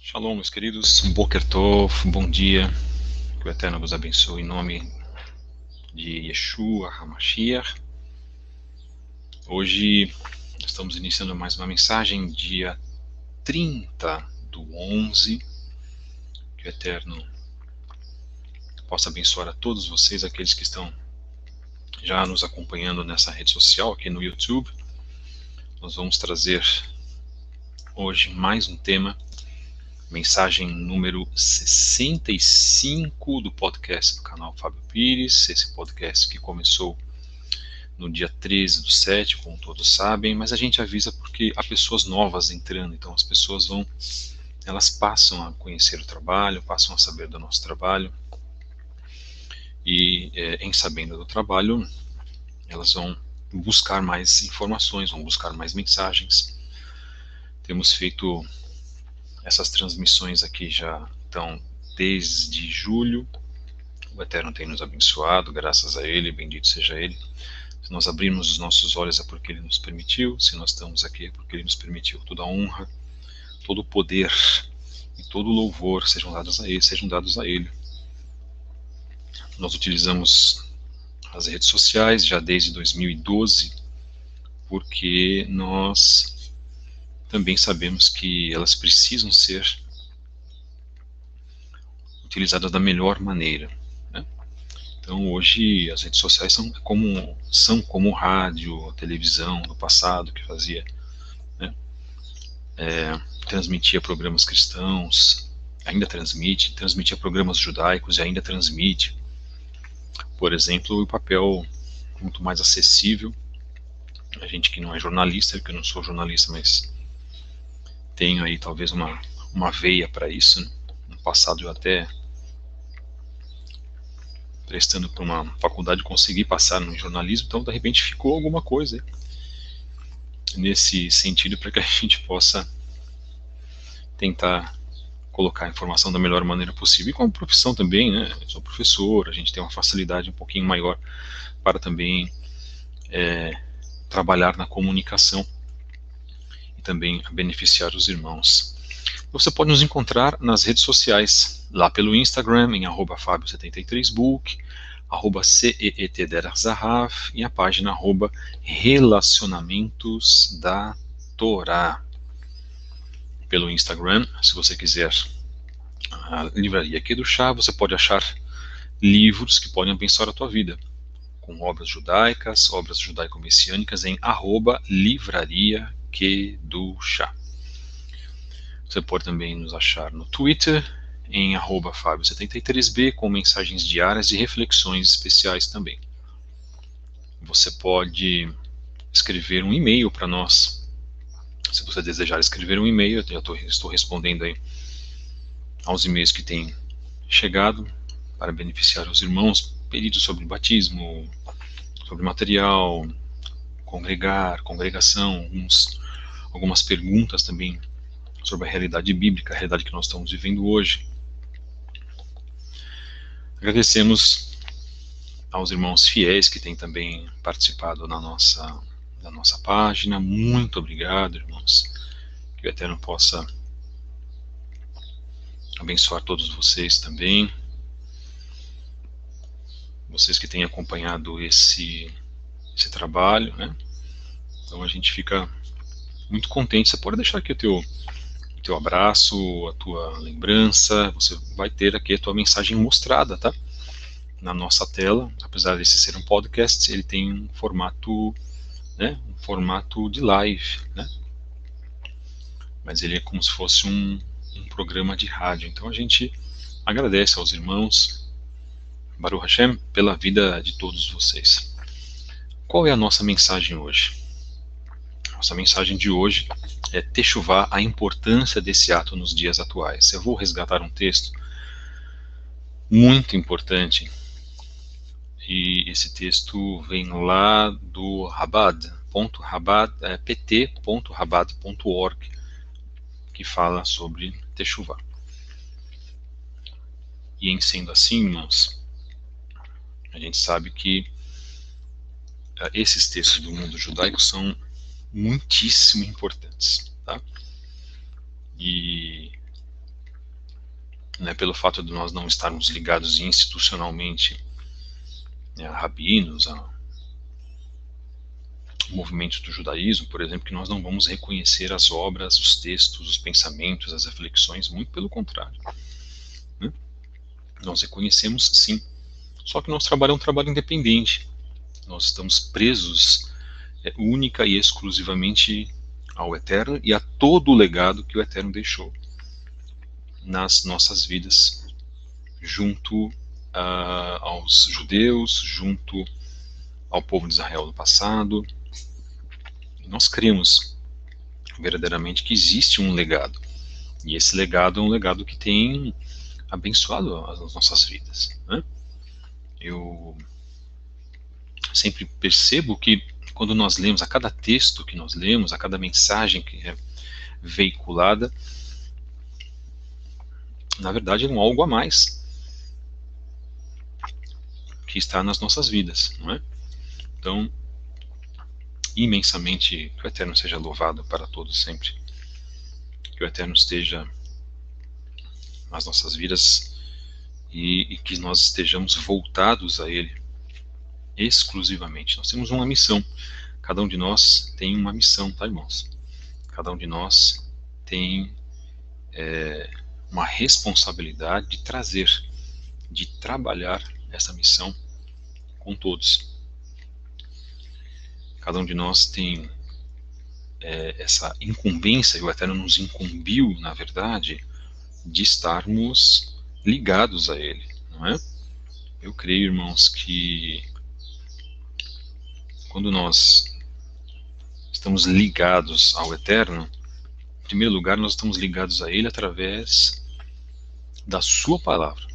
Shalom, meus queridos, Boker Tov, bom dia, que o Eterno vos abençoe em nome de Yeshua HaMashiach. Hoje estamos iniciando mais uma mensagem, dia 30/11, que o Eterno possa abençoar a todos vocês, aqueles que estão já nos acompanhando nessa rede social, aqui no YouTube. Nós vamos trazer hoje mais um tema, mensagem número 65 do podcast do canal Fábio Pires, esse podcast que começou no dia 13/7, como todos sabem, mas a gente avisa porque há pessoas novas entrando, então as pessoas elas passam a conhecer o trabalho, passam a saber do nosso trabalho, e em sabendo do trabalho, elas vão buscar mais informações, vão buscar mais mensagens. Temos feito essas transmissões aqui já então desde julho. O Eterno tem nos abençoado, graças a Ele, bendito seja Ele. Se nós abrirmos os nossos olhos é porque Ele nos permitiu, se nós estamos aqui é porque Ele nos permitiu. Toda a honra, todo o poder e todo o louvor sejam dados a Ele. Nós utilizamos as redes sociais já desde 2012, porque nós também sabemos que elas precisam ser utilizadas da melhor maneira, né? Então hoje as redes sociais são como rádio, televisão no passado, que fazia, né, transmitia programas cristãos, ainda transmitia programas judaicos e ainda transmite. Por exemplo, o papel muito mais acessível. A gente que não é jornalista, que eu não sou jornalista, mas tenho aí talvez uma veia para isso, né? No passado eu até, prestando para uma faculdade, consegui passar no jornalismo, então de repente ficou alguma coisa nesse sentido para que a gente possa tentar colocar a informação da melhor maneira possível. E como profissão também, né? Eu sou professor, a gente tem uma facilidade um pouquinho maior para também trabalhar na comunicação e também beneficiar os irmãos. Você pode nos encontrar nas redes sociais, lá pelo Instagram, em @fabio73book, @ceetderzahav e a página @relacionamentos da Torá. Pelo Instagram, se você quiser a livraria aqui do chá, você pode achar livros que podem abençoar a tua vida, com obras judaicas, obras judaico-messiânicas em @livraria que do chá. Você pode também nos achar no Twitter, em @fabio73b, com mensagens diárias e reflexões especiais também. Você pode escrever um e-mail para nós. Se você desejar escrever um e-mail, eu já estou respondendo aí aos e-mails que têm chegado para beneficiar os irmãos, pedidos sobre batismo, sobre material, congregação, algumas perguntas também sobre a realidade bíblica, a realidade que nós estamos vivendo hoje. Agradecemos aos irmãos fiéis que têm também participado da nossa página. Muito obrigado, irmãos. Que o Eterno possa abençoar todos vocês também. Vocês que têm acompanhado esse trabalho, né? Então a gente fica muito contente. Você pode deixar aqui o teu abraço, a tua lembrança. Você vai ter aqui a tua mensagem mostrada, tá? Na nossa tela. Apesar desse ser um podcast, ele tem um formato, né? Um formato de live, né? Mas ele é como se fosse um programa de rádio. Então a gente agradece aos irmãos, Baruch Hashem, pela vida de todos vocês. Qual é a nossa mensagem hoje? Nossa mensagem de hoje é Techuvá, a importância desse ato nos dias atuais. Eu vou resgatar um texto muito importante, e esse texto vem lá do pt.rabad.org, que fala sobre Techuvá. E em sendo assim, irmãos, a gente sabe que esses textos do mundo judaico são muitíssimo importantes, tá? E né, pelo fato de nós não estarmos ligados institucionalmente, né, a rabinos, a movimentos do judaísmo, por exemplo, que nós não vamos reconhecer as obras, os textos, os pensamentos, as reflexões, muito pelo contrário, né? Nós reconhecemos sim, só que nosso trabalho é um trabalho independente, nós estamos presos única e exclusivamente ao Eterno e a todo o legado que o Eterno deixou nas nossas vidas, junto aos judeus, junto ao povo de Israel do passado. E nós cremos verdadeiramente que existe um legado, e esse legado é um legado que tem abençoado as nossas vidas, né? Eu sempre percebo que quando nós lemos, a cada texto que nós lemos, a cada mensagem que é veiculada, na verdade é um algo a mais que está nas nossas vidas, não é? Então, imensamente, que o Eterno seja louvado para todos sempre, que o Eterno esteja nas nossas vidas e que nós estejamos voltados a Ele exclusivamente. Nós temos uma missão, cada um de nós tem uma missão, tá, irmãos? Cada um de nós tem uma responsabilidade de trazer, de trabalhar essa missão com todos. Cada um de nós tem essa incumbência, e o Eterno nos incumbiu, na verdade, de estarmos ligados a Ele, não é? Eu creio, irmãos, que quando nós estamos ligados ao Eterno, em primeiro lugar, nós estamos ligados a Ele através da Sua palavra.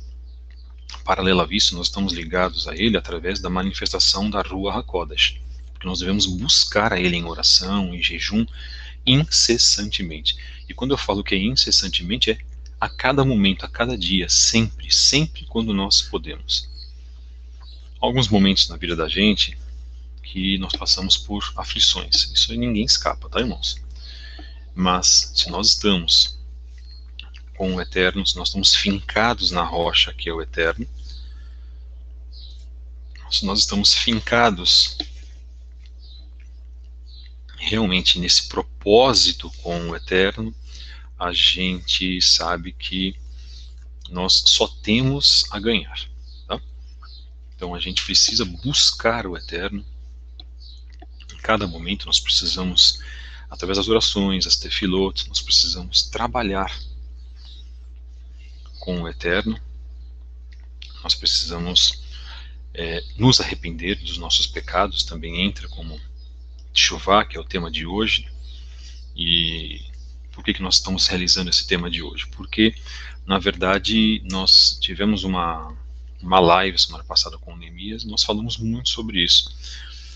Paralelo a isso, nós estamos ligados a Ele através da manifestação da Ruach HaKodesh, porque nós devemos buscar a Ele em oração, em jejum, incessantemente. E quando eu falo que é incessantemente, é a cada momento, a cada dia, sempre, sempre quando nós podemos. Alguns momentos na vida da gente que nós passamos por aflições, isso aí ninguém escapa, tá, irmãos? Mas se nós estamos com o Eterno, se nós estamos fincados na rocha que é o Eterno, se nós estamos fincados realmente nesse propósito com o Eterno, a gente sabe que nós só temos a ganhar, tá? Então a gente precisa buscar o Eterno em cada momento. Nós precisamos, através das orações, as tefilot, nós precisamos trabalhar com o Eterno. Nós precisamos nos arrepender dos nossos pecados, também entra como Teshuvá, que é o tema de hoje. E por que nós estamos realizando esse tema de hoje? Porque, na verdade, nós tivemos uma live semana passada com o Neemias, e nós falamos muito sobre isso.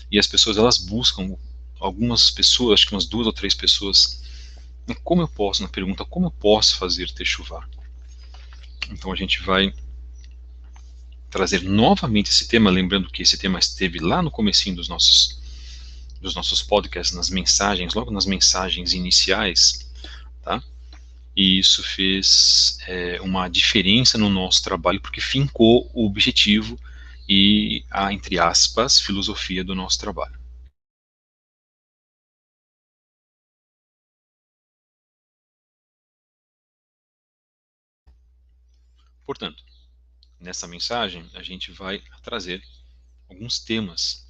E as pessoas, elas buscam, algumas pessoas, acho que umas 2 ou 3 pessoas, como eu posso, na pergunta, como eu posso fazer Teshuvá? Então a gente vai trazer novamente esse tema, lembrando que esse tema esteve lá no comecinho dos nossos podcasts, nas mensagens, logo nas mensagens iniciais, tá? E isso fez uma diferença no nosso trabalho, porque fincou o objetivo e a, entre aspas, filosofia do nosso trabalho. Portanto, nessa mensagem a gente vai trazer alguns temas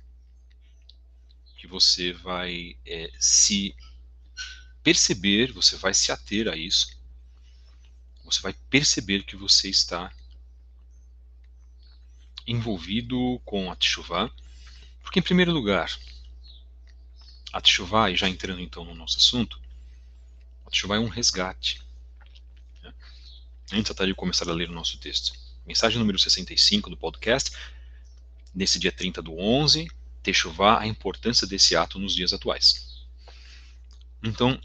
que você vai se perceber, você vai se ater a isso, você vai perceber que você está envolvido com a Teshuvá, porque em primeiro lugar, a Teshuvá, e já entrando então no nosso assunto, a Teshuvá é um resgate. Né? Antes até de começar a ler o nosso texto. Mensagem número 65 do podcast, nesse dia 30/11, Teshuvá, a importância desse ato nos dias atuais. Então,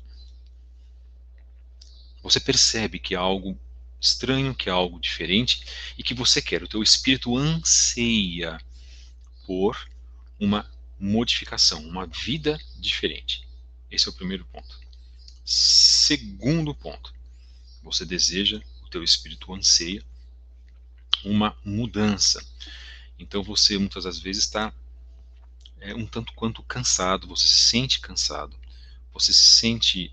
você percebe que há algo estranho, que há algo diferente, e que você quer, o teu espírito anseia por uma modificação, uma vida diferente. Esse é o primeiro ponto. Segundo ponto, você deseja o teu espírito anseia uma mudança. Então você muitas das vezes está um tanto quanto cansado, você se sente cansado, você se sente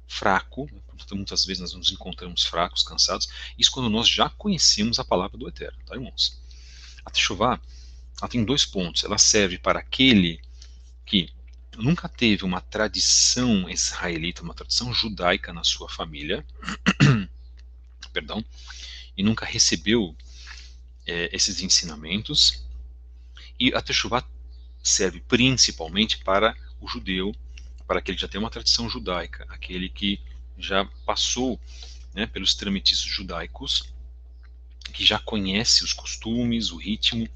fraco. Então, muitas vezes nós nos encontramos fracos, cansados. Isso quando nós já conhecemos a palavra do Eterno, tá, irmãos? A Teshuvá, ela tem 2 pontos. Ela serve para aquele que nunca teve uma tradição israelita, uma tradição judaica na sua família, perdão, e nunca recebeu esses ensinamentos. E a Teshuvá serve principalmente para o judeu, para aquele que já tem uma tradição judaica, aquele que já passou, né, pelos trâmites judaicos, que já conhece os costumes, o ritmo,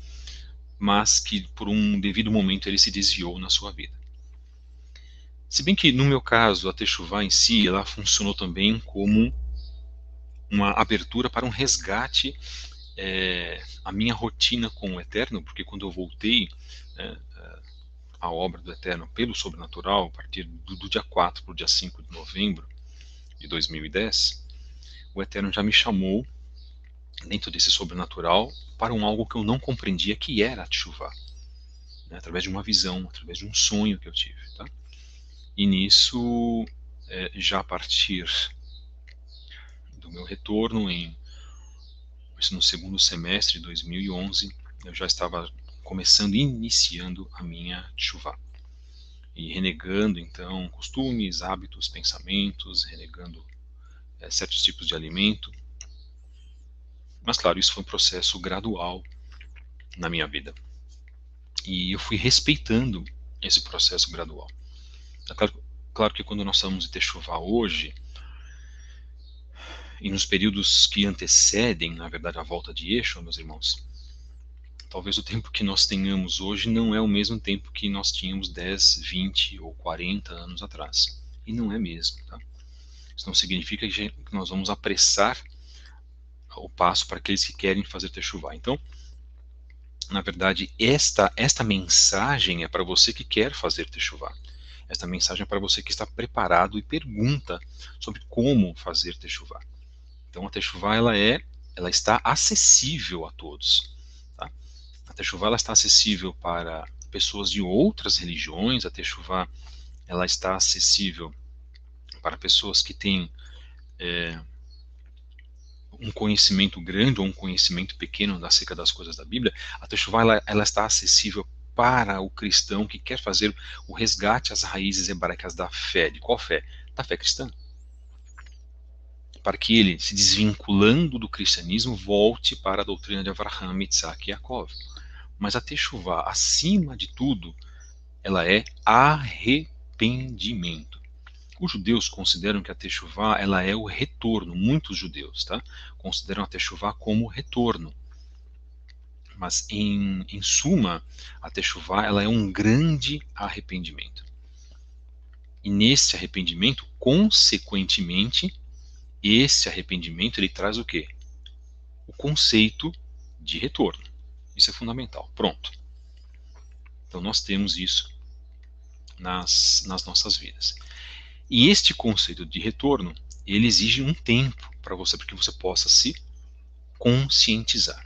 mas que por um devido momento ele se desviou na sua vida. Se bem que no meu caso a Teshuvá em si, ela funcionou também como uma abertura para um resgate a minha rotina com o Eterno, porque quando eu voltei à obra do Eterno pelo sobrenatural, a partir do dia 4 para o dia 5 de novembro de 2010, o Eterno já me chamou, dentro desse sobrenatural, para algo que eu não compreendia, que era a Teshuvá, né, através de uma visão, através de um sonho que eu tive. Tá? E nisso, já a partir do meu retorno, no segundo semestre de 2011, eu já estava iniciando a minha Teshuvá. E renegando, então, costumes, hábitos, pensamentos, renegando certos tipos de alimento. Mas, claro, isso foi um processo gradual na minha vida. E eu fui respeitando esse processo gradual. É claro que quando nós estamos em Teshuvá hoje, e nos períodos que antecedem, na verdade, a volta de Yeshua, meus irmãos, talvez o tempo que nós tenhamos hoje não é o mesmo tempo que nós tínhamos 10, 20 ou 40 anos atrás. E não é mesmo. Tá? Isso não significa que nós vamos apressar o passo para aqueles que querem fazer Teshuvá. Então, na verdade, esta mensagem é para você que quer fazer Teshuvá. Esta mensagem é para você que está preparado e pergunta sobre como fazer Teshuvá. Então, a Teshuvá ela está acessível a todos. Tá? A Teshuvá ela está acessível para pessoas de outras religiões. A Teshuvá ela está acessível para pessoas que têm um conhecimento grande ou um conhecimento pequeno acerca das coisas da Bíblia. A Teshuvá ela está acessível para o cristão que quer fazer o resgate às raízes hebraicas da fé. De qual fé? Da fé cristã. Para que ele, se desvinculando do cristianismo, volte para a doutrina de Avraham, Isaac e Jacob. Mas a Teshuvá, acima de tudo, ela é arrependimento. Os judeus consideram que a Teshuvá ela é o retorno. Muitos judeus, tá, consideram a Teshuvá como retorno. Mas, em suma, a Teshuvá ela é um grande arrependimento. E nesse arrependimento, consequentemente, esse arrependimento ele traz o quê? O conceito de retorno. Isso é fundamental. Pronto. Então nós temos isso nas nossas vidas. E este conceito de retorno, ele exige um tempo para você, para que você possa se conscientizar.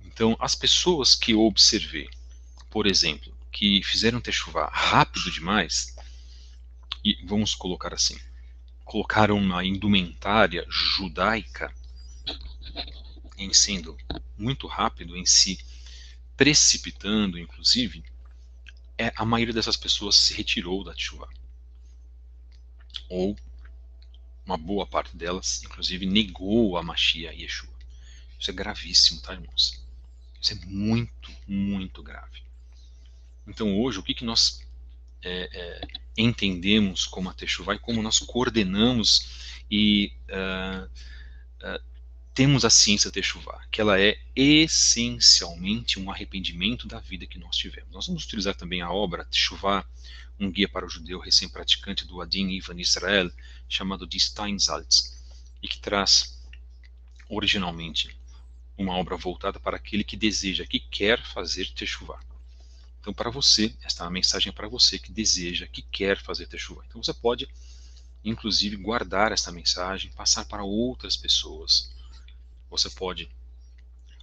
Então, as pessoas que eu observei, por exemplo, que fizeram Teshuvá rápido demais, e vamos colocar assim, colocaram uma indumentária judaica em sendo muito rápido, em se precipitando, inclusive, a maioria dessas pessoas se retirou da Teshuvá. Ou uma boa parte delas, inclusive, negou a Mashiach e Yeshua. Isso é gravíssimo, tá, irmãos? Isso é muito, muito grave. Então, hoje, o que nós entendemos como a Teshuvá e como nós coordenamos e temos a ciência da Teshuvá, que ela é essencialmente um arrependimento da vida que nós tivemos. Nós vamos utilizar também a obra Teshuvá, um guia para o judeu recém-praticante do Adin Ivan Israel, chamado de Steinsaltz, e que traz originalmente uma obra voltada para aquele que deseja, que quer fazer Teshuvá. Então, para você, esta é uma mensagem para você que deseja, que quer fazer Teshuvá. Então, você pode inclusive guardar esta mensagem, passar para outras pessoas. Você pode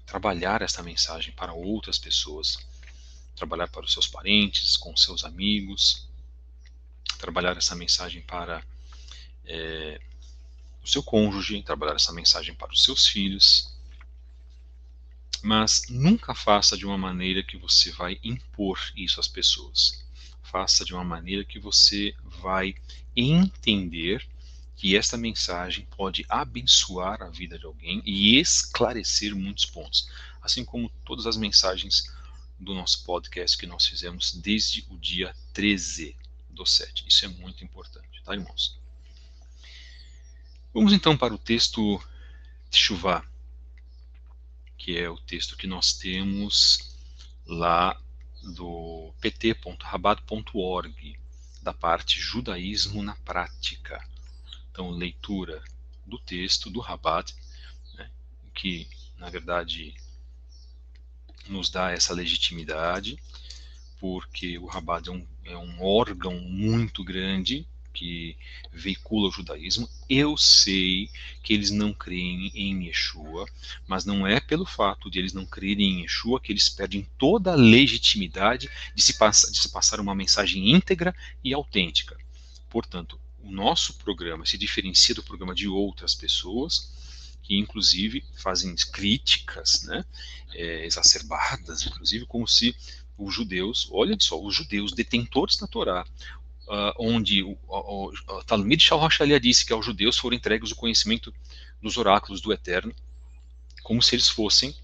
trabalhar esta mensagem para outras pessoas, trabalhar para os seus parentes, com os seus amigos, trabalhar essa mensagem para o seu cônjuge, trabalhar essa mensagem para os seus filhos, mas nunca faça de uma maneira que você vai impor isso às pessoas. Faça de uma maneira que você vai entender que esta mensagem pode abençoar a vida de alguém e esclarecer muitos pontos, assim como todas as mensagens do nosso podcast que nós fizemos desde o dia 13/7. Isso é muito importante, tá, irmãos? Vamos então para o texto Teshuvá, que é o texto que nós temos lá do pt.rabado.org, da parte Judaísmo na Prática. Então, leitura do texto do Rabat, né, que, na verdade, nos dá essa legitimidade, porque o Rabat é um órgão muito grande que veicula o judaísmo. Eu sei que eles não creem em Yeshua, mas não é pelo fato de eles não crerem em Yeshua que eles perdem toda a legitimidade de se passar uma mensagem íntegra e autêntica. Portanto, o nosso programa se diferencia do programa de outras pessoas, que inclusive fazem críticas, né, exacerbadas, inclusive como se os judeus, olha só, os judeus detentores da Torá, onde o Talmud Shalhashalia disse que aos judeus foram entregues o conhecimento dos oráculos do Eterno, como se eles fossem,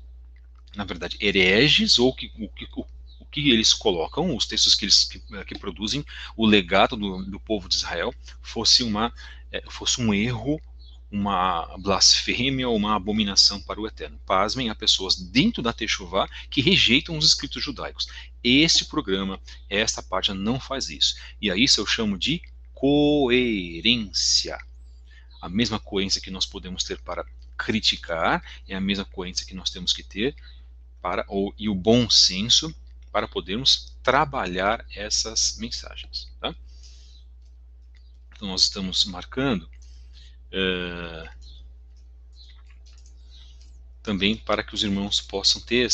na verdade, hereges, ou o que eles colocam, os textos que produzem, o legado do povo de Israel, fosse um erro, uma blasfêmia ou uma abominação para o Eterno. Pasmem, há pessoas dentro da Teshuvá que rejeitam os escritos judaicos. Este programa, esta página não faz isso. E a isso eu chamo de coerência. A mesma coerência que nós podemos ter para criticar é a mesma coerência que nós temos que ter e o bom senso para podermos trabalhar essas mensagens. Tá? Então nós estamos marcando também para que os irmãos possam ter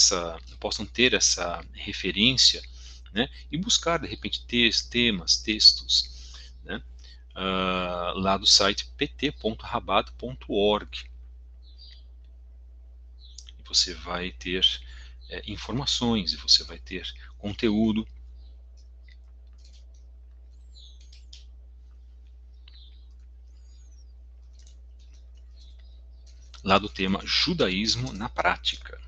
essa referência, né, e buscar de repente textos, né, lá do site pt.rabado.org. E você vai ter informações, e você vai ter conteúdo lá do tema Judaísmo na Prática.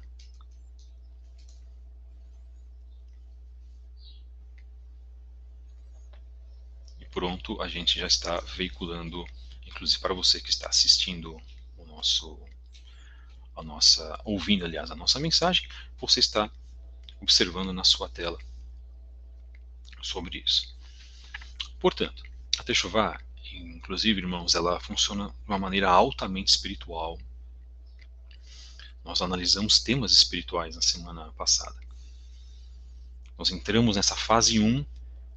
E pronto, a gente já está veiculando, inclusive para você que está assistindo ouvindo, aliás, a nossa mensagem, você está observando na sua tela sobre isso. Portanto, a Teshuvá, inclusive, irmãos, ela funciona de uma maneira altamente espiritual. Nós analisamos temas espirituais na semana passada. Nós entramos nessa fase 1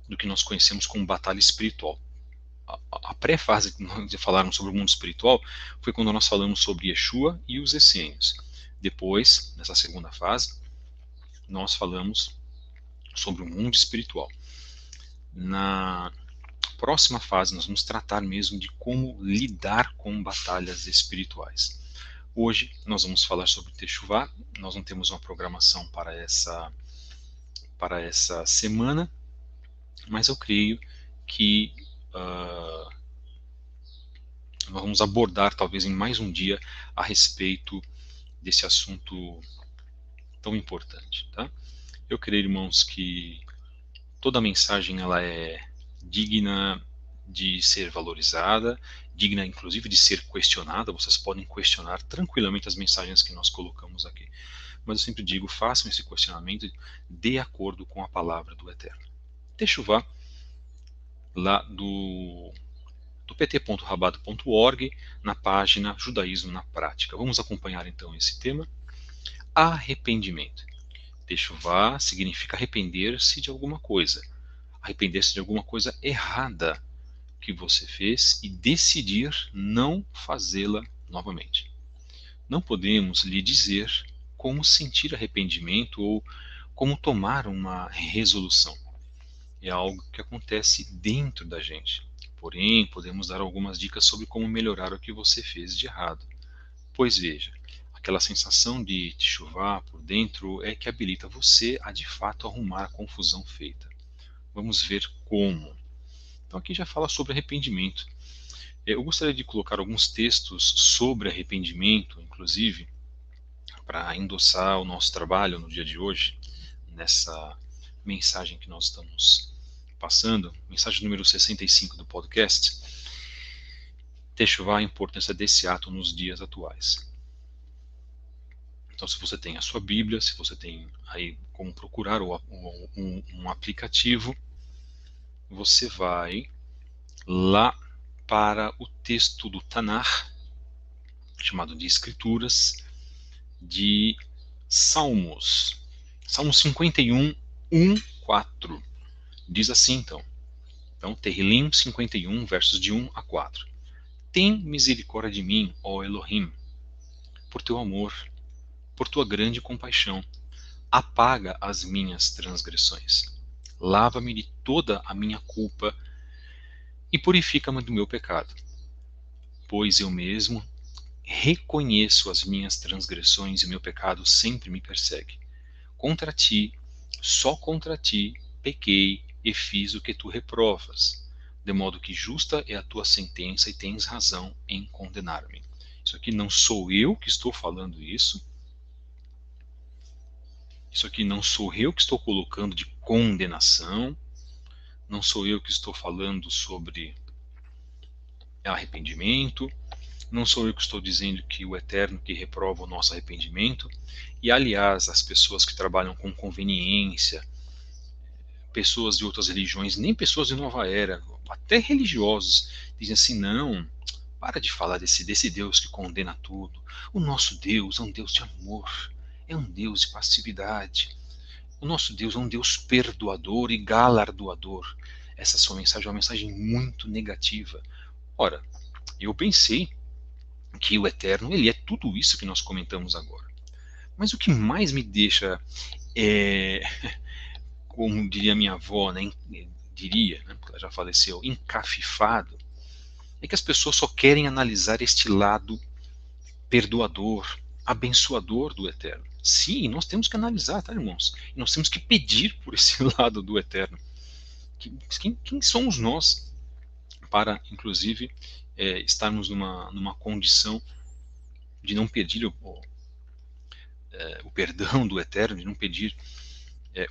do que nós conhecemos como batalha espiritual. A pré-fase que nós falamos sobre o mundo espiritual foi quando nós falamos sobre Yeshua e os essênios. Depois, nessa segunda fase, nós falamos sobre o mundo espiritual. Na próxima fase, nós vamos tratar mesmo de como lidar com batalhas espirituais. Hoje, nós vamos falar sobre Teshuvá. Nós não temos uma programação para essa semana, mas eu creio que nós vamos abordar, talvez em mais um dia, a respeito desse assunto tão importante. Tá? Eu creio, irmãos, que toda mensagem ela é digna de ser valorizada, digna inclusive de ser questionada. Vocês podem questionar tranquilamente as mensagens que nós colocamos aqui. Mas eu sempre digo, façam esse questionamento de acordo com a palavra do Eterno. Teshuvá, lá do pt.rabado.org, na página Judaísmo na Prática. Vamos acompanhar então esse tema. Arrependimento. Teshuvá significa arrepender-se de alguma coisa. Arrepender-se de alguma coisa errada que você fez e decidir não fazê-la novamente. Não podemos lhe dizer como sentir arrependimento ou como tomar uma resolução. É algo que acontece dentro da gente. Porém, podemos dar algumas dicas sobre como melhorar o que você fez de errado. Pois veja, aquela sensação de teshuvá por dentro é que habilita você a de fato arrumar a confusão feita. Vamos ver como. Então aqui já fala sobre arrependimento. Eu gostaria de colocar alguns textos sobre arrependimento, inclusive, para endossar o nosso trabalho no dia de hoje, nessa mensagem que nós estamos passando, mensagem número 65 do podcast, Teshuvá, a importância desse ato nos dias atuais. Então, se você tem a sua Bíblia, se você tem aí como procurar um aplicativo, você vai lá para o texto do Tanar, chamado de Escrituras, de Salmos. Salmos 51, 1, 4. Diz assim, então Terrilim 51, versos de 1 a 4. Tem misericórdia de mim, ó Elohim, por teu amor, por tua grande compaixão. Apaga as minhas transgressões. Lava-me de toda a minha culpa e purifica-me do meu pecado. Pois eu mesmo reconheço as minhas transgressões e meu pecado sempre me persegue. Contra ti, só contra ti, pequei e fiz o que tu reprovas, de modo que justa é a tua sentença e tens razão em condenar-me. Isso aqui não sou eu que estou falando isso. Isso aqui não sou eu que estou colocando de condenação. Não sou eu que estou falando sobre arrependimento. Não sou eu que estou dizendo que o Eterno que reprova o nosso arrependimento. E, aliás, as pessoas que trabalham com conveniência, pessoas de outras religiões, nem pessoas de nova era, até religiosos, dizem assim, não, para de falar desse Deus que condena tudo. O nosso Deus é um Deus de amor, é um Deus de passividade. O nosso Deus é um Deus perdoador e galardoador. Essa sua mensagem é uma mensagem muito negativa. Ora, eu pensei que o Eterno, ele é tudo isso que nós comentamos agora. Mas o que mais me deixa, como diria minha avó, né, porque ela já faleceu, encafifado, é que as pessoas só querem analisar este lado perdoador, abençoador do Eterno. Sim, nós temos que analisar, tá, irmãos? E nós temos que pedir por esse lado do Eterno. Quem somos nós para, inclusive, estarmos numa condição de não pedir o perdão do Eterno, de não pedir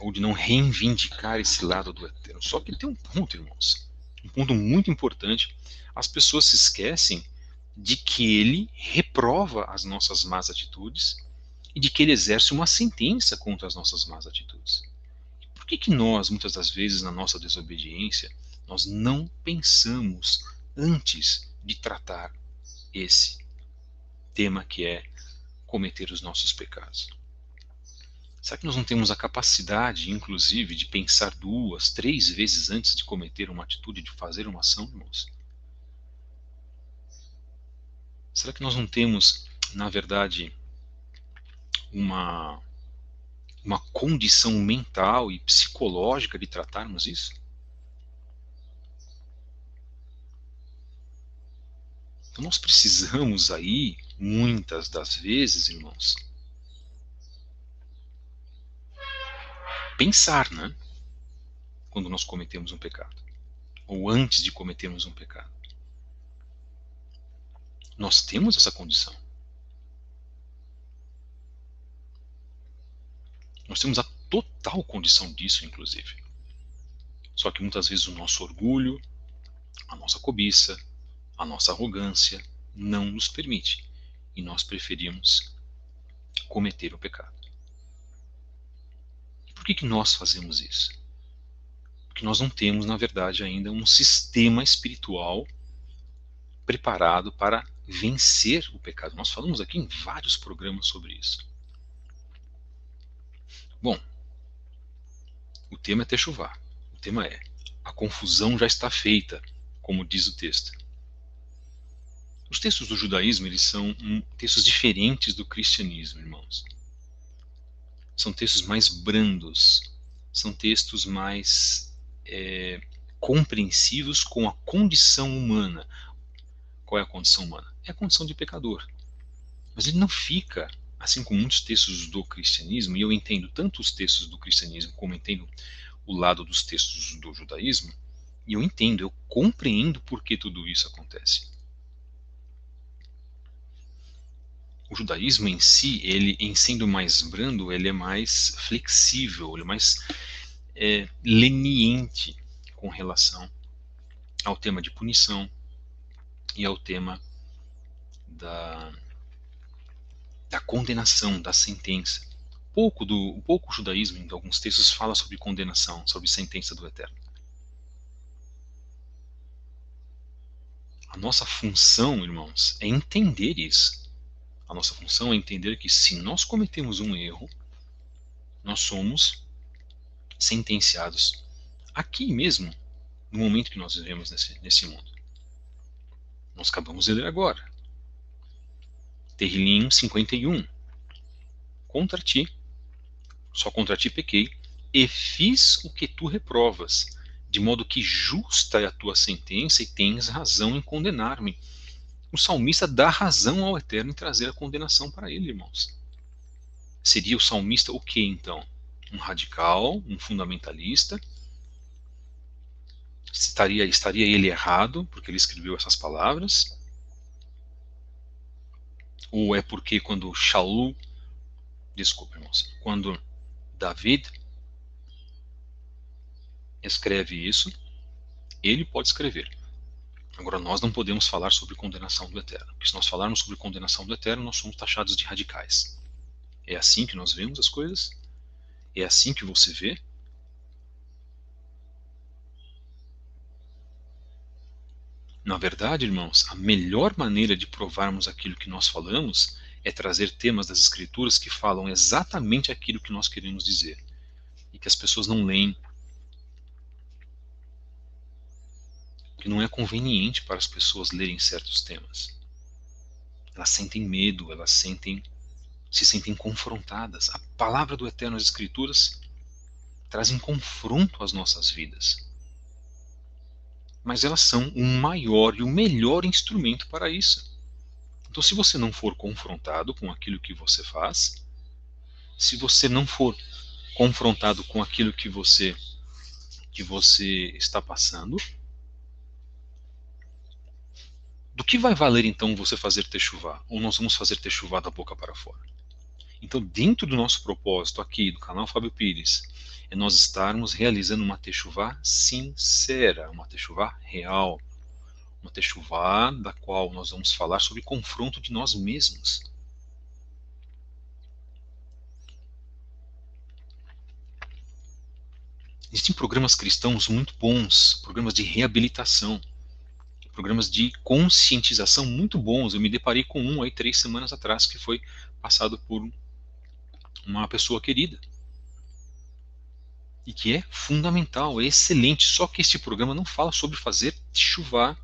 ou de não reivindicar esse lado do Eterno? Só que tem um ponto, irmãos, um ponto muito importante. As pessoas se esquecem de que ele reprova as nossas más atitudes e de que ele exerce uma sentença contra as nossas más atitudes. Por que nós, muitas das vezes, na nossa desobediência, nós não pensamos antes de tratar esse tema que é cometer os nossos pecados? Será que nós não temos a capacidade, inclusive, de pensar 2, 3 vezes antes de cometer uma atitude, de fazer uma ação, irmãos? Será que nós não temos, na verdade, uma condição mental e psicológica de tratarmos isso? Então nós precisamos aí, muitas das vezes, irmãos, pensar, né? Quando nós cometemos um pecado. Ou antes de cometermos um pecado. Nós temos essa condição. Nós temos a total condição disso, inclusive. Só que muitas vezes o nosso orgulho, a nossa cobiça, a nossa arrogância não nos permite. E nós preferimos cometer o pecado. E por que nós fazemos isso? Porque nós não temos, na verdade, ainda um sistema espiritual preparado para vencer o pecado. Nós falamos aqui em vários programas sobre isso. Bom, o tema é Teshuvá. O tema é: a confusão já está feita. como diz o texto. Os textos do judaísmo, eles são textos diferentes do cristianismo, irmãos. São textos mais brandos, são textos mais compreensivos com a condição humana. Qual é a condição humana? É a condição de pecador. Mas ele não fica, assim como muitos textos do cristianismo, e eu entendo tanto os textos do cristianismo como entendo o lado dos textos do judaísmo, e eu entendo, eu compreendo por que tudo isso acontece. O judaísmo em si, ele, em sendo mais brando, ele é mais flexível, ele é mais leniente com relação ao tema de punição e ao tema da condenação, da sentença. Pouco o judaísmo, em alguns textos, fala sobre condenação, sobre sentença do Eterno. A nossa função, irmãos, é entender isso. A nossa função é entender que se nós cometemos um erro, nós somos sentenciados aqui mesmo, no momento que nós vivemos nesse mundo. Nós acabamos de ler agora. Terrilim 51. Contra ti, só contra ti pequei, e fiz o que tu reprovas, de modo que justa é a tua sentença e tens razão em condenar-me. O salmista dá razão ao Eterno em trazer a condenação para ele, irmãos. Seria o salmista o que então? Um radical, um fundamentalista? Estaria ele errado porque ele escreveu essas palavras? Ou é porque quando quando David escreve isso, ele pode escrever. Agora, nós não podemos falar sobre condenação do Eterno, porque se nós falarmos sobre condenação do Eterno, nós somos taxados de radicais. É assim que nós vemos as coisas? É assim que você vê? Na verdade, irmãos, a melhor maneira de provarmos aquilo que nós falamos é trazer temas das Escrituras que falam exatamente aquilo que nós queremos dizer e que as pessoas não leem, que não é conveniente para as pessoas lerem certos temas. Elas sentem medo, se sentem confrontadas. A palavra do Eterno, as Escrituras, trazem confronto às nossas vidas. Mas elas são o maior e o melhor instrumento para isso. Então, se você não for confrontado com aquilo que você faz, se você não for confrontado com aquilo que você está passando, do que vai valer então você fazer techuvá? Ou nós vamos fazer techuvá da boca para fora? Então, dentro do nosso propósito aqui do canal Fábio Pires, é nós estarmos realizando uma techuvá sincera, uma techuvá real, uma techuvá da qual nós vamos falar sobre confronto de nós mesmos. Existem programas cristãos muito bons, programas de reabilitação, programas de conscientização muito bons. Eu me deparei com um aí 3 semanas atrás que foi passado por uma pessoa querida e que é fundamental, é excelente. Só que este programa não fala sobre fazer techuvá.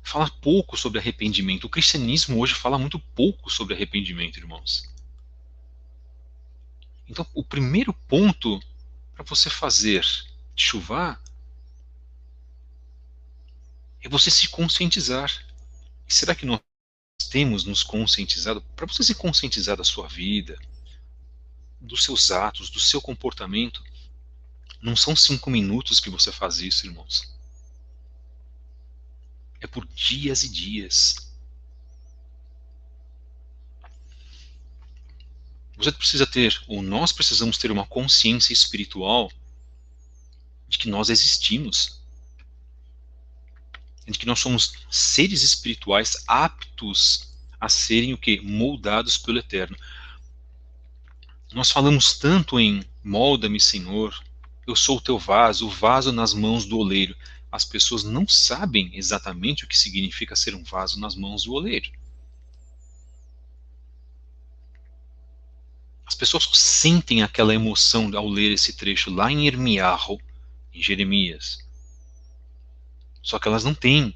Fala pouco sobre arrependimento. O cristianismo hoje fala muito pouco sobre arrependimento, irmãos. Então, o primeiro ponto para você fazer techuvá é você se conscientizar. E será que nós temos nos conscientizado? Para você se conscientizar da sua vida, dos seus atos, do seu comportamento, não são 5 minutos que você faz isso, irmãos. É por dias e dias. Você precisa ter, ou nós precisamos ter uma consciência espiritual de que nós existimos. De que nós somos seres espirituais aptos a serem o quê? Moldados pelo Eterno. Nós falamos tanto em molda-me, Senhor, eu sou o teu vaso, o vaso nas mãos do oleiro. As pessoas não sabem exatamente o que significa ser um vaso nas mãos do oleiro. As pessoas sentem aquela emoção ao ler esse trecho lá em Irmiarro, em Jeremias. Só que elas não têm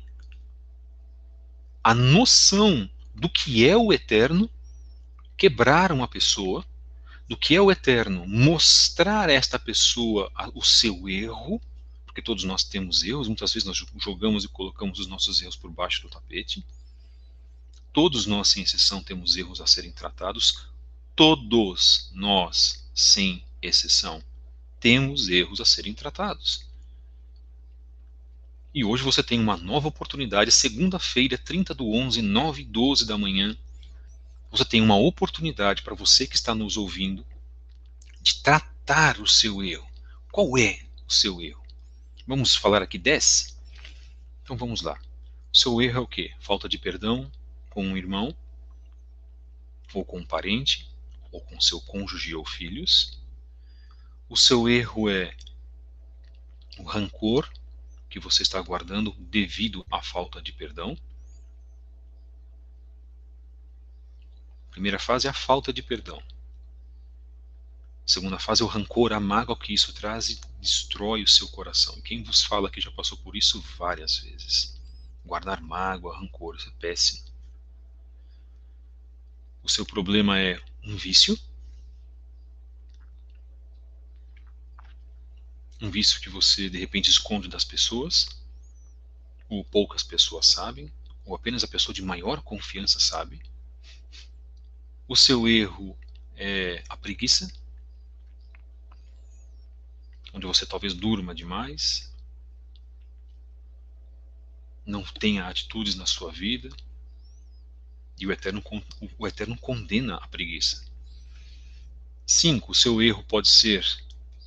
a noção do que é o eterno, quebraram a pessoa, do que é o eterno, mostrar a esta pessoa o seu erro, porque todos nós temos erros, muitas vezes nós jogamos e colocamos os nossos erros por baixo do tapete. Todos nós, sem exceção, temos erros a serem tratados. Todos nós, sem exceção, temos erros a serem tratados. E hoje você tem uma nova oportunidade, segunda-feira, 30/11, 9h12 da manhã. Você tem uma oportunidade para você que está nos ouvindo de tratar o seu erro. Qual é o seu erro? Vamos falar aqui 10? Então vamos lá. O seu erro é o quê? Falta de perdão com um irmão, ou com um parente, ou com seu cônjuge ou filhos. O seu erro é o rancor que você está guardando devido à falta de perdão. Primeira fase é a falta de perdão. Segunda fase é o rancor, a mágoa que isso traz e destrói o seu coração. E quem vos fala que já passou por isso várias vezes. Guardar mágoa, rancor, isso é péssimo. O seu problema é um vício. Um vício que você de repente esconde das pessoas, ou poucas pessoas sabem, ou apenas a pessoa de maior confiança sabe. O seu erro é a preguiça, onde você talvez durma demais, não tenha atitudes na sua vida, e o Eterno condena a preguiça. 5. O seu erro pode ser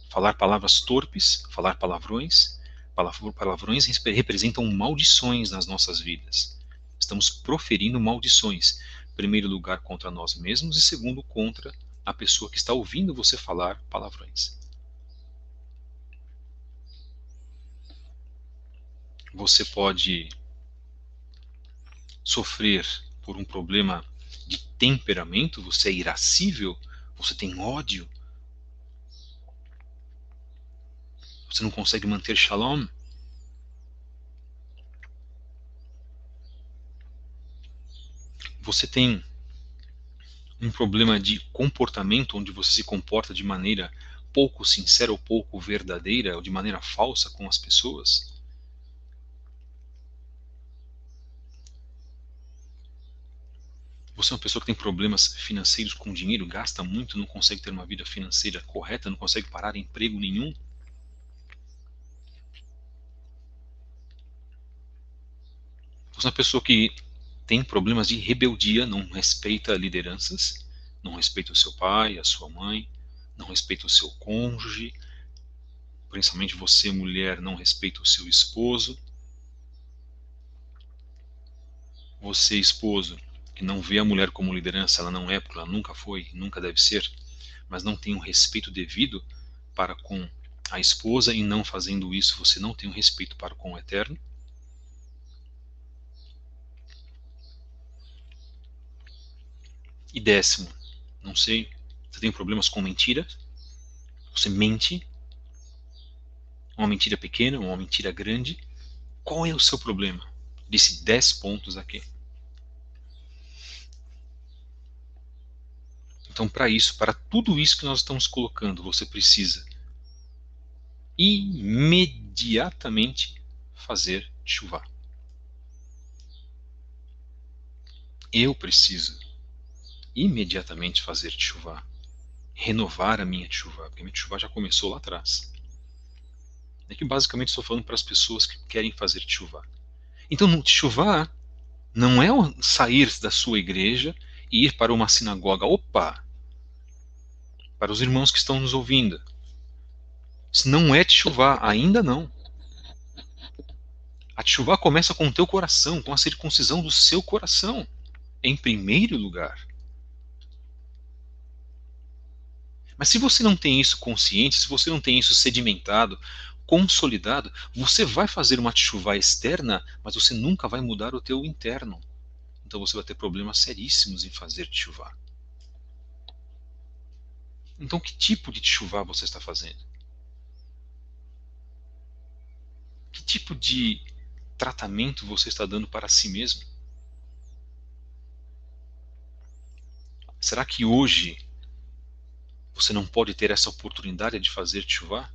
falar palavras torpes, falar palavrões. Palavrões representam maldições nas nossas vidas. Estamos proferindo maldições. Em primeiro lugar, contra nós mesmos, e segundo, contra a pessoa que está ouvindo você falar palavrões. Você pode sofrer por um problema de temperamento, você é irascível, você tem ódio, você não consegue manter shalom. Você tem um problema de comportamento, onde você se comporta de maneira pouco sincera ou pouco verdadeira, ou de maneira falsa com as pessoas. Você é uma pessoa que tem problemas financeiros com dinheiro, gasta muito, não consegue ter uma vida financeira correta, não consegue parar em emprego nenhum. Você é uma pessoa que tem problemas de rebeldia, não respeita lideranças, não respeita o seu pai, a sua mãe, não respeita o seu cônjuge, principalmente você, mulher, não respeita o seu esposo. Você, esposo, que não vê a mulher como liderança, ela não é, porque ela nunca foi, nunca deve ser, mas não tem um respeito devido para com a esposa, e não fazendo isso você não tem um respeito para com o Eterno. E 10º, não sei, você tem problemas com mentira, você mente, uma mentira pequena, uma mentira grande. Qual é o seu problema? Disse 10 pontos aqui. Então, para tudo isso que nós estamos colocando, você precisa imediatamente fazer teshuvá. Eu preciso imediatamente fazer teshuvá, renovar a minha teshuvá, porque a minha teshuvá já começou lá atrás. É que basicamente estou falando para as pessoas que querem fazer teshuvá. Então, no teshuvá não é sair da sua igreja e ir para uma sinagoga. Opa! Para os irmãos que estão nos ouvindo, isso não é teshuvá, ainda não. A teshuvá começa com o teu coração, com a circuncisão do seu coração, em primeiro lugar. Mas se você não tem isso consciente, se você não tem isso sedimentado, consolidado, você vai fazer uma teshuvá externa, mas você nunca vai mudar o teu interno. Então você vai ter problemas seríssimos em fazer teshuvá. Então que tipo de teshuvá você está fazendo? Que tipo de tratamento você está dando para si mesmo? Será que hoje você não pode ter essa oportunidade de fazer teshuvá?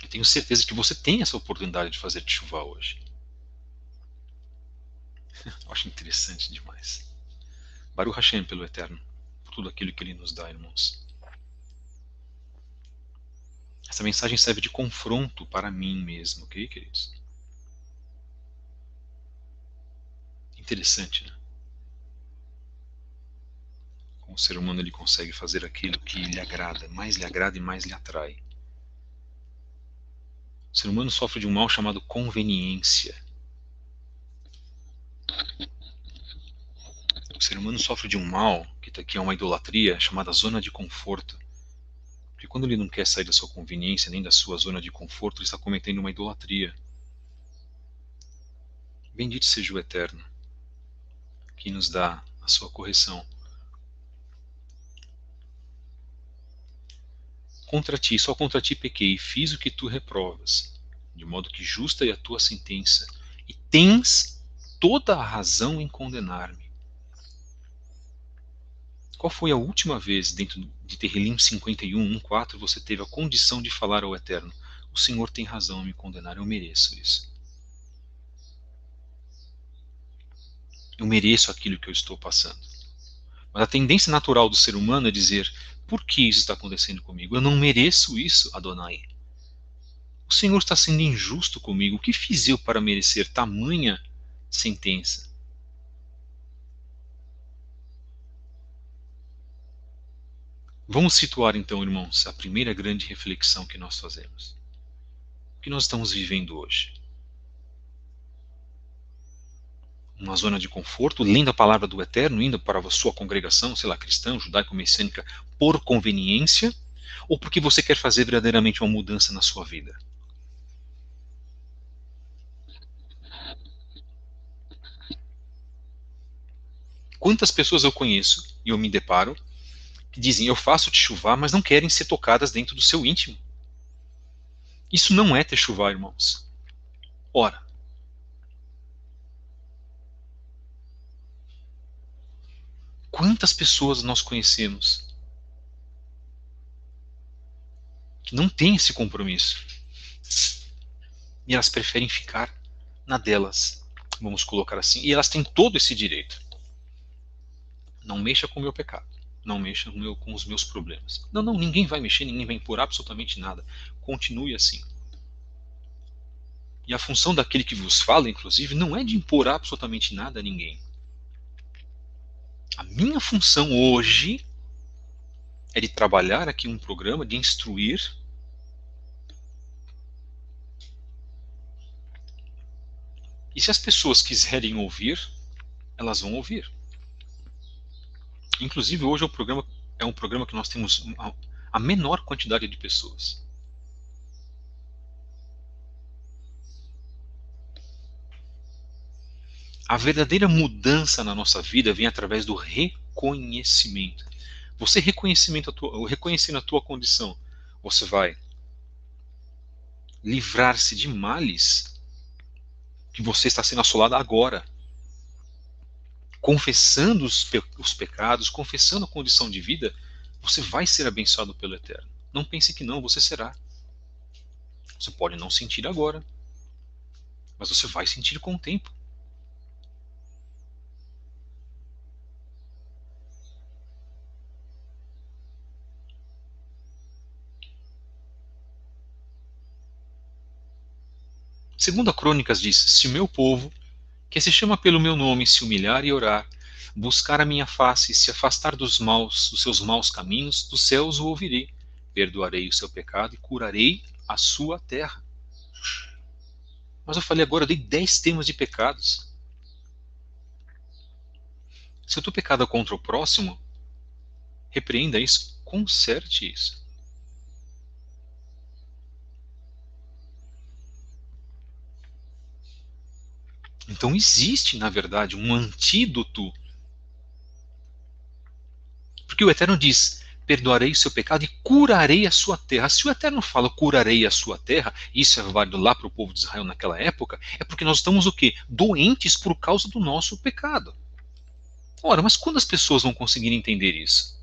Eu tenho certeza que você tem essa oportunidade de fazer teshuvá hoje. Eu acho interessante demais. Baruch Hashem pelo Eterno, por tudo aquilo que Ele nos dá, irmãos. Essa mensagem serve de confronto para mim mesmo, ok, queridos? Interessante, né? Como o ser humano ele consegue fazer aquilo que lhe agrada e mais lhe atrai. O ser humano sofre de um mal chamado conveniência. O ser humano sofre de um mal, que é uma idolatria, chamada zona de conforto. Porque quando ele não quer sair da sua conveniência, nem da sua zona de conforto, ele está cometendo uma idolatria. Bendito seja o Eterno, que nos dá a sua correção. Contra ti, só contra ti pequei, fiz o que tu reprovas, de modo que justa é a tua sentença, e tens toda a razão em condenar-me. Qual foi a última vez, dentro de Terrilim 51, 1:4, você teve a condição de falar ao Eterno: o Senhor tem razão em me condenar, eu mereço isso. Eu mereço aquilo que eu estou passando. Mas a tendência natural do ser humano é dizer: por que isso está acontecendo comigo? Eu não mereço isso, Adonai. O Senhor está sendo injusto comigo. O que fiz eu para merecer tamanha sentença? Vamos situar então, irmãos, a primeira grande reflexão que nós fazemos. O que nós estamos vivendo hoje? Uma zona de conforto, lendo a palavra do Eterno, indo para a sua congregação, sei lá, cristã, judaico-messiânica, por conveniência, ou porque você quer fazer verdadeiramente uma mudança na sua vida? Quantas pessoas eu conheço e eu me deparo que dizem: eu faço teshuvá, mas não querem ser tocadas dentro do seu íntimo. Isso não é teshuvá, irmãos. Ora, quantas pessoas nós conhecemos que não têm esse compromisso e elas preferem ficar na delas, vamos colocar assim, e elas têm todo esse direito. Não mexa com o meu pecado, não mexa com os meus problemas. Não, não, ninguém vai mexer, ninguém vai impor absolutamente nada. Continue assim. E a função daquele que vos fala, inclusive, não é de impor absolutamente nada a ninguém. A minha função hoje é de trabalhar aqui um programa, de instruir. E se as pessoas quiserem ouvir, elas vão ouvir. Inclusive, hoje é um programa que nós temos a menor quantidade de pessoas. A verdadeira mudança na nossa vida vem através do reconhecimento. Você reconhecendo a tua condição, você vai livrar-se de males que você está sendo assolado agora. Confessando os pecados, confessando a condição de vida, você vai ser abençoado pelo Eterno. Não pense que não, você será. Você pode não sentir agora, mas você vai sentir com o tempo. Segundo a Crônicas diz: se o meu povo, que se chama pelo meu nome, se humilhar e orar, buscar a minha face e se afastar dos seus maus caminhos, dos céus o ouvirei, perdoarei o seu pecado e curarei a sua terra. Mas eu falei agora, eu dei 10 temas de pecados. Se o teu pecado é contra o próximo, repreenda isso, conserte isso. Então existe, na verdade, um antídoto. Porque o Eterno diz: perdoarei o seu pecado e curarei a sua terra. Se o Eterno fala curarei a sua terra, e isso é válido lá para o povo de Israel naquela época, é porque nós estamos o quê? Doentes por causa do nosso pecado. Ora, mas quando as pessoas vão conseguir entender isso?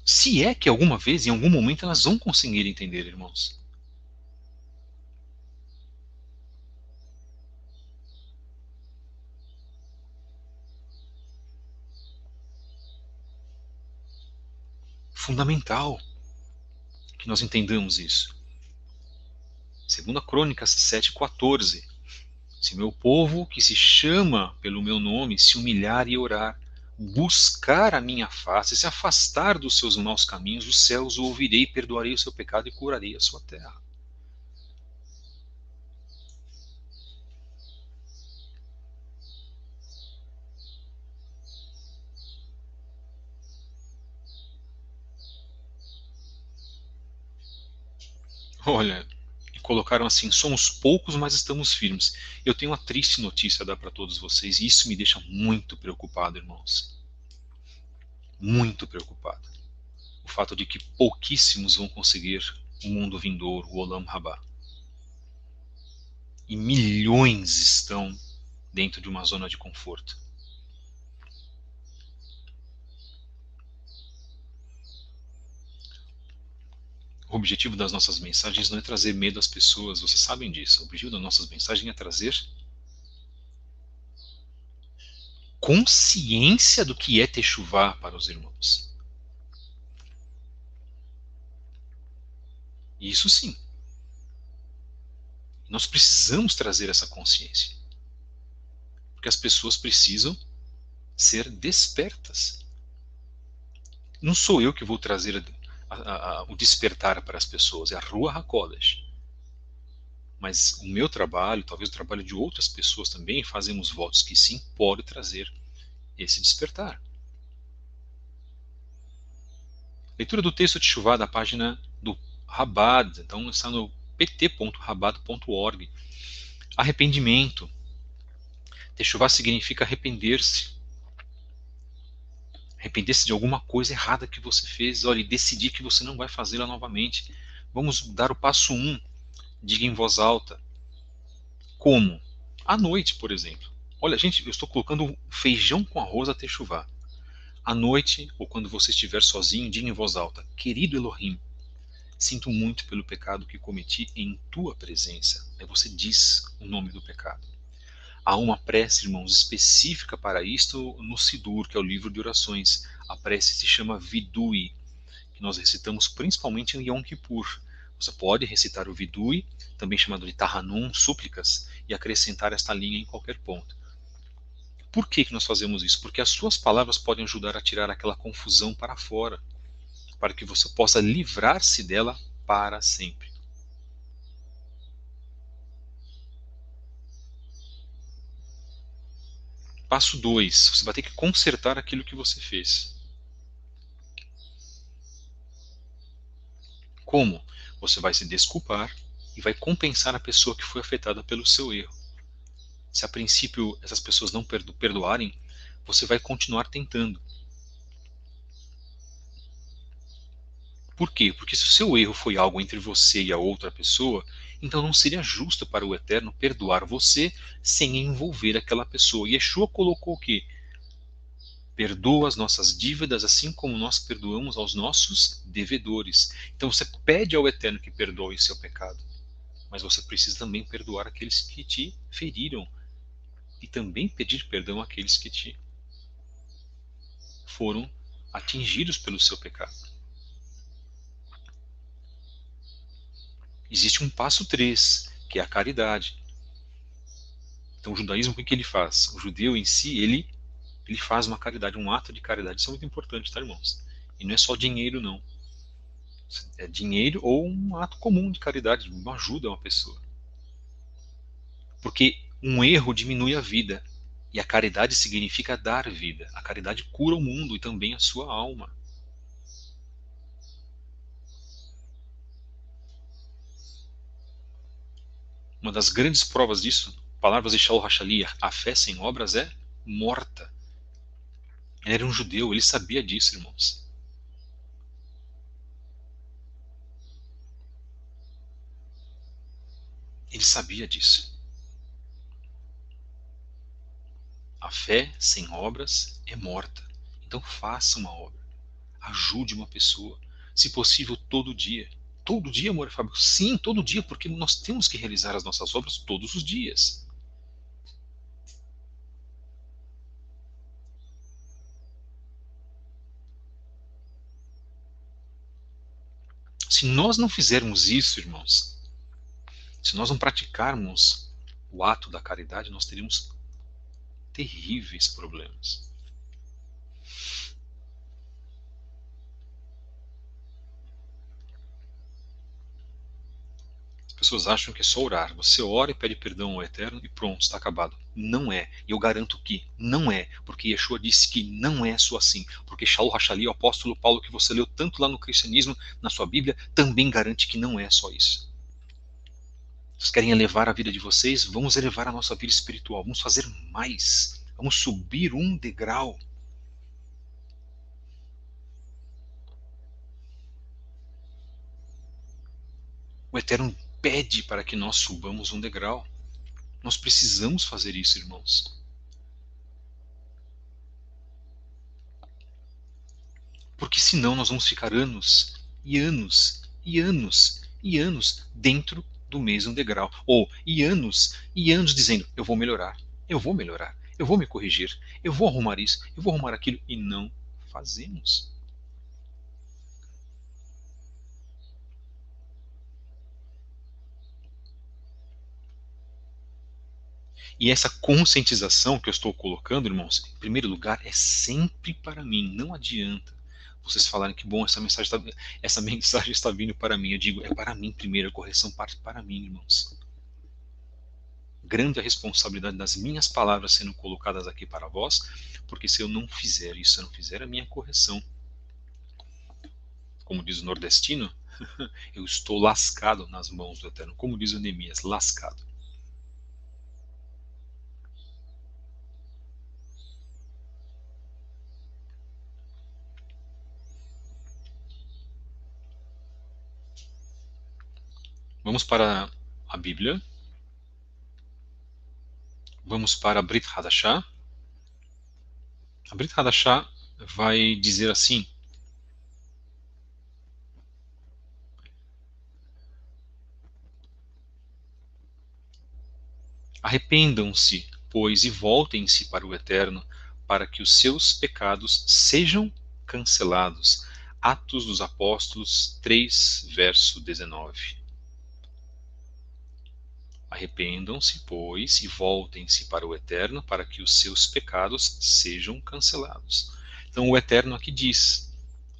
Se é que alguma vez, em algum momento, elas vão conseguir entender, irmãos. Fundamental que nós entendamos isso. Segunda Crônicas 7,14. Se meu povo, que se chama pelo meu nome, se humilhar e orar, buscar a minha face, se afastar dos seus maus caminhos, os céus o ouvirei, perdoarei o seu pecado e curarei a sua terra. Olha, e colocaram assim: somos poucos, mas estamos firmes. Eu tenho uma triste notícia a dar para todos vocês, e isso me deixa muito preocupado, irmãos. Muito preocupado. O fato de que pouquíssimos vão conseguir o mundo vindouro, o Olam Rabá. E milhões estão dentro de uma zona de conforto. O objetivo das nossas mensagens não é trazer medo às pessoas, vocês sabem disso. O objetivo das nossas mensagens é trazer consciência do que é Teshuvá para os irmãos. Isso sim. Nós precisamos trazer essa consciência. Porque as pessoas precisam ser despertas. Não sou eu que vou trazer o despertar para as pessoas, é a Ruach HaKodesh. Mas o meu trabalho, talvez o trabalho de outras pessoas também, fazemos votos que sim, pode trazer esse despertar. Leitura do texto de Teshuvá da página do Rabad, então está no pt.rabad.org. Arrependimento. Teshuvá significa arrepender-se. Arrepender-se de alguma coisa errada que você fez, olha, e decidir que você não vai fazê-la novamente. Vamos dar o passo 1. Diga em voz alta. Como? À noite, por exemplo. Olha, gente, eu estou colocando feijão com arroz a Teshuvá. À noite, ou quando você estiver sozinho, diga em voz alta: querido Elohim, sinto muito pelo pecado que cometi em tua presença. Aí você diz o nome do pecado. Há uma prece, irmãos, específica para isto no Sidur, que é o livro de orações. A prece se chama Vidui, que nós recitamos principalmente em Yom Kippur. Você pode recitar o Vidui, também chamado de Tahanun, súplicas, e acrescentar esta linha em qualquer ponto. Por que nós fazemos isso? Porque as suas palavras podem ajudar a tirar aquela confusão para fora, para que você possa livrar-se dela para sempre. Passo 2. Você vai ter que consertar aquilo que você fez. Como? Você vai se desculpar e vai compensar a pessoa que foi afetada pelo seu erro. Se a princípio essas pessoas não perdoarem, você vai continuar tentando. Por quê? Porque se o seu erro foi algo entre você e a outra pessoa, então não seria justo para o Eterno perdoar você sem envolver aquela pessoa. E Yeshua colocou o quê? Perdoa as nossas dívidas assim como nós perdoamos aos nossos devedores. Então você pede ao Eterno que perdoe o seu pecado, mas você precisa também perdoar aqueles que te feriram e também pedir perdão àqueles que te foram atingidos pelo seu pecado. Existe um passo 3, que é a caridade. Então o judaísmo, o que ele faz? O judeu em si, ele faz uma caridade, um ato de caridade. Isso é muito importante, tá, irmãos? E não é só dinheiro, não. É dinheiro ou um ato comum de caridade, uma ajuda a uma pessoa. Porque um erro diminui a vida. E a caridade significa dar vida. A caridade cura o mundo e também a sua alma. Uma das grandes provas disso Palavras de Shaul Hashali, a fé sem obras é morta. Ele era um judeu, ele sabia disso, irmãos. Ele sabia disso. A fé sem obras é morta. Então faça uma obra. Ajude uma pessoa. Se possível, todo dia. Todo dia, amor Fábio? Sim, todo dia, porque nós temos que realizar as nossas obras todos os dias. Se nós não fizermos isso, irmãos, se nós não praticarmos o ato da caridade, nós teremos terríveis problemas. As pessoas acham que é só orar. Você ora e pede perdão ao Eterno e pronto, está acabado. Não é. E eu garanto que não é. Porque Yeshua disse que não é só assim. Porque Shaul Hashali, o apóstolo Paulo, que você leu tanto lá no cristianismo, na sua Bíblia, também garante que não é só isso. Vocês querem elevar a vida de vocês? Vamos elevar a nossa vida espiritual. Vamos fazer mais. Vamos subir um degrau. O Eterno pede para que nós subamos um degrau. Nós precisamos fazer isso, irmãos. Porque senão nós vamos ficar anos e anos e anos e anos dentro do mesmo degrau. Ou e anos dizendo: eu vou melhorar, eu vou melhorar, eu vou me corrigir, eu vou arrumar isso, eu vou arrumar aquilo. E não fazemos. E essa conscientização que eu estou colocando, irmãos, em primeiro lugar, é sempre para mim. Não adianta vocês falarem que bom, essa mensagem está vindo para mim. Eu digo, é para mim primeiro, a correção parte para mim, irmãos. Grande a responsabilidade das minhas palavras sendo colocadas aqui para vós, porque se eu não fizer isso, se eu não fizer a minha correção, como diz o nordestino, eu estou lascado nas mãos do Eterno. Como diz o Neemias, lascado. Vamos para a Bíblia. Vamos para a Brit Hadashah. A Brit Hadashah vai dizer assim: arrependam-se, pois, e voltem-se para o Eterno, para que os seus pecados sejam cancelados. Atos dos Apóstolos 3, verso 19. Arrependam-se, pois, e voltem-se para o Eterno, para que os seus pecados sejam cancelados. Então o Eterno aqui diz,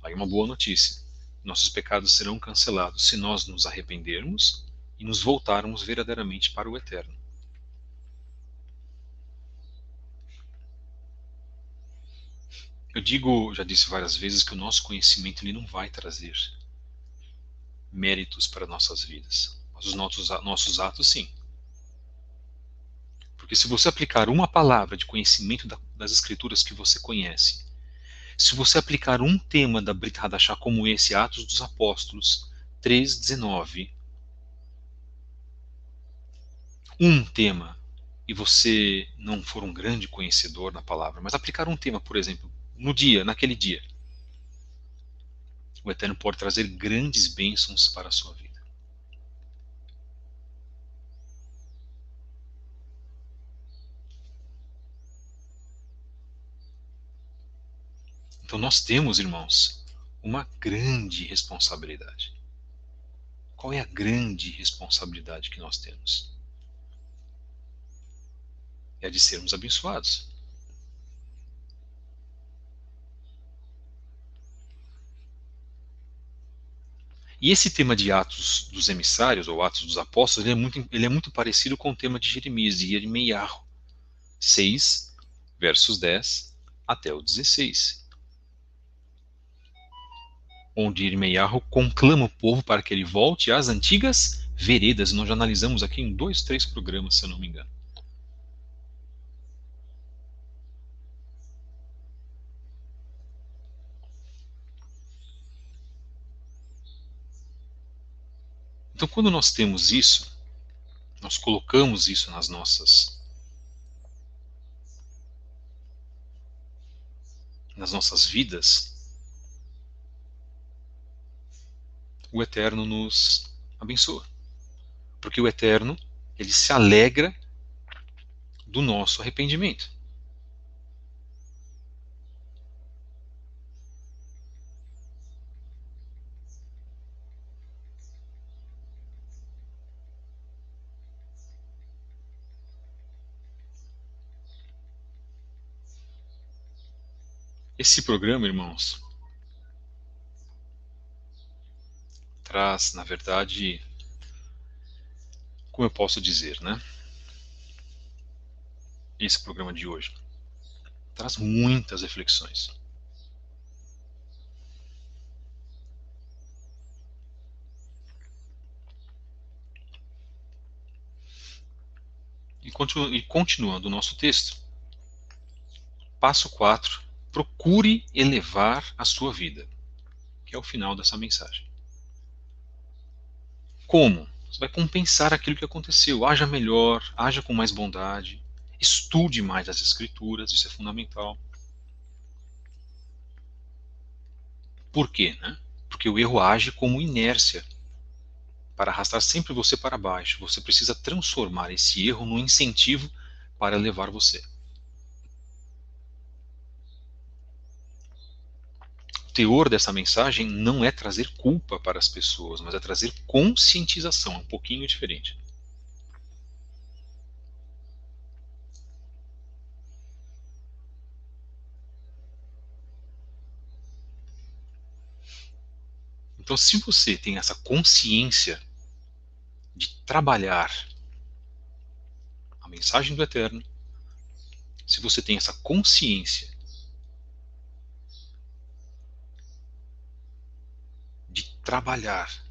aí uma boa notícia, nossos pecados serão cancelados se nós nos arrependermos e nos voltarmos verdadeiramente para o Eterno. Eu digo, já disse várias vezes, que o nosso conhecimento ele não vai trazer méritos para nossas vidas, mas os nossos atos sim. Porque se você aplicar uma palavra de conhecimento das escrituras que você conhece, se você aplicar um tema da Brit Hadashah como esse, Atos dos Apóstolos 3:19, um tema, e você não for um grande conhecedor da palavra, mas aplicar um tema, por exemplo, naquele dia, o Eterno pode trazer grandes bênçãos para a sua vida. Então nós temos, irmãos, uma grande responsabilidade. Qual é a grande responsabilidade que nós temos? É a de sermos abençoados. E esse tema de Atos dos Emissários, ou Atos dos Apóstolos, ele é muito parecido com o tema de Jeremias, de Yirmeiyahu 6, versos 10 até o 16. Onde Yirmeiyahu conclama o povo para que ele volte às antigas veredas. Nós já analisamos aqui em 2, 3 programas, se eu não me engano. Então, quando nós temos isso, nós colocamos isso nas nossas vidas, o Eterno nos abençoa. Porque o Eterno, ele se alegra do nosso arrependimento. Esse programa, irmãos, traz, na verdade, como eu posso dizer, né? Esse programa de hoje traz muitas reflexões. E continuando o nosso texto, passo 4, procure elevar a sua vida, que é o final dessa mensagem. Como? Você vai compensar aquilo que aconteceu. Haja melhor, haja com mais bondade, estude mais as Escrituras, isso é fundamental. Por quê? Né? Porque o erro age como inércia para arrastar sempre você para baixo. Você precisa transformar esse erro num incentivo para levar você. O teor dessa mensagem não é trazer culpa para as pessoas, mas é trazer conscientização, um pouquinho diferente. Então, se você tem essa consciência de trabalhar a mensagem do Eterno, se você tem essa consciência de trabalhar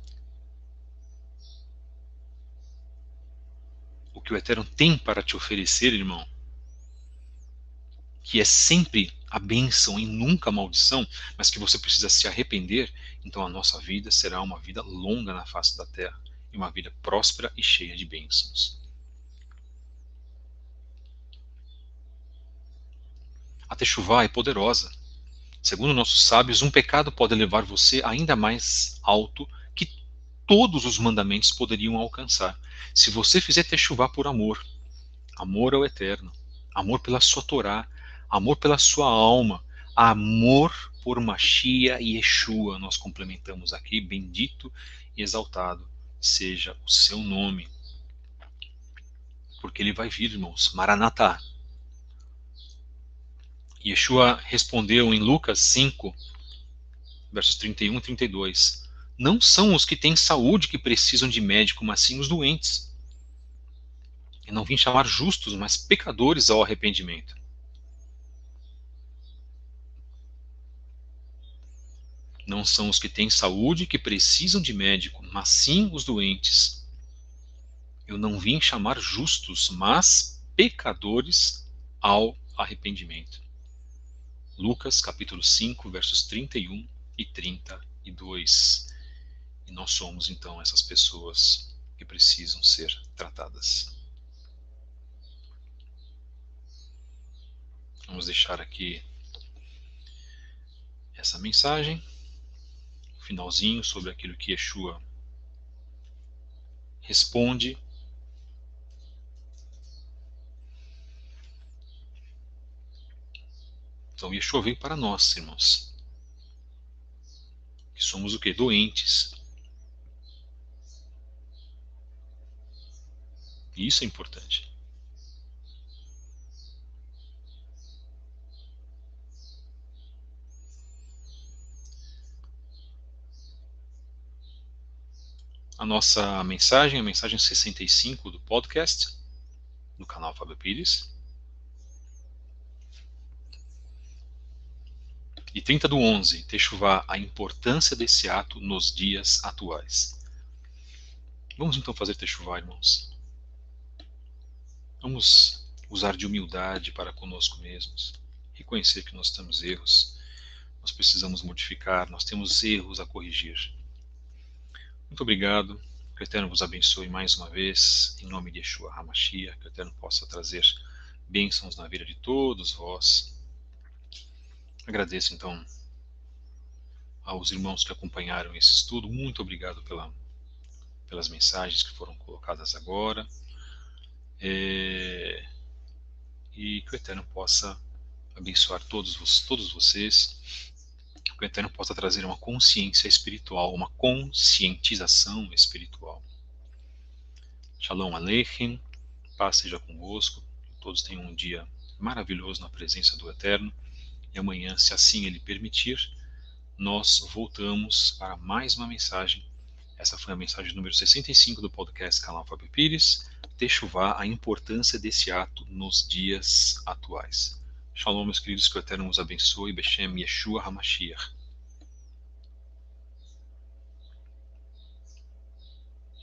o que o Eterno tem para te oferecer, irmão, que é sempre a bênção e nunca a maldição, mas que você precisa se arrepender, então a nossa vida será uma vida longa na face da terra e uma vida próspera e cheia de bênçãos. A Teshuvá é poderosa. Segundo nossos sábios, um pecado pode levar você ainda mais alto que todos os mandamentos poderiam alcançar. Se você fizer Teshuvá por amor, amor ao Eterno, amor pela sua Torá, amor pela sua alma, amor por Mashiach e Yeshua, nós complementamos aqui, bendito e exaltado seja o seu nome. Porque ele vai vir, irmãos, Maranatá. Yeshua respondeu em Lucas 5, versos 31 e 32. Não são os que têm saúde que precisam de médico, mas sim os doentes. Eu não vim chamar justos, mas pecadores ao arrependimento. Não são os que têm saúde que precisam de médico, mas sim os doentes. Eu não vim chamar justos, mas pecadores ao arrependimento. Lucas capítulo 5, versos 31 e 32. E nós somos então essas pessoas que precisam ser tratadas. Vamos deixar aqui essa mensagem, finalzinho sobre aquilo que Yeshua responde. Então Yeshua veio para nós, irmãos, que somos o que? Doentes. E isso é importante. A nossa mensagem, a mensagem 65 do podcast, do canal Fábio Pires. E 30/11, Teshuvá, a importância desse ato nos dias atuais. Vamos então fazer Teshuvá, irmãos. Vamos usar de humildade para conosco mesmos. Reconhecer que nós temos erros. Nós precisamos modificar, nós temos erros a corrigir. Muito obrigado. Que o Eterno vos abençoe mais uma vez, em nome de Yeshua HaMashiach, que o Eterno possa trazer bênçãos na vida de todos vós. Agradeço então aos irmãos que acompanharam esse estudo, muito obrigado pelas mensagens que foram colocadas agora, e que o Eterno possa abençoar todos vocês, que o Eterno possa trazer uma consciência espiritual, uma conscientização espiritual. Shalom Aleichem, paz seja convosco, que todos tenham um dia maravilhoso na presença do Eterno, e amanhã, se assim Ele permitir, nós voltamos para mais uma mensagem. Essa foi a mensagem número 65 do podcast Canal Fábio Pires, Techuvá, a importância desse ato nos dias atuais. Shalom, meus queridos, que o Eterno nos abençoe, Beshem Yeshua HaMashiach.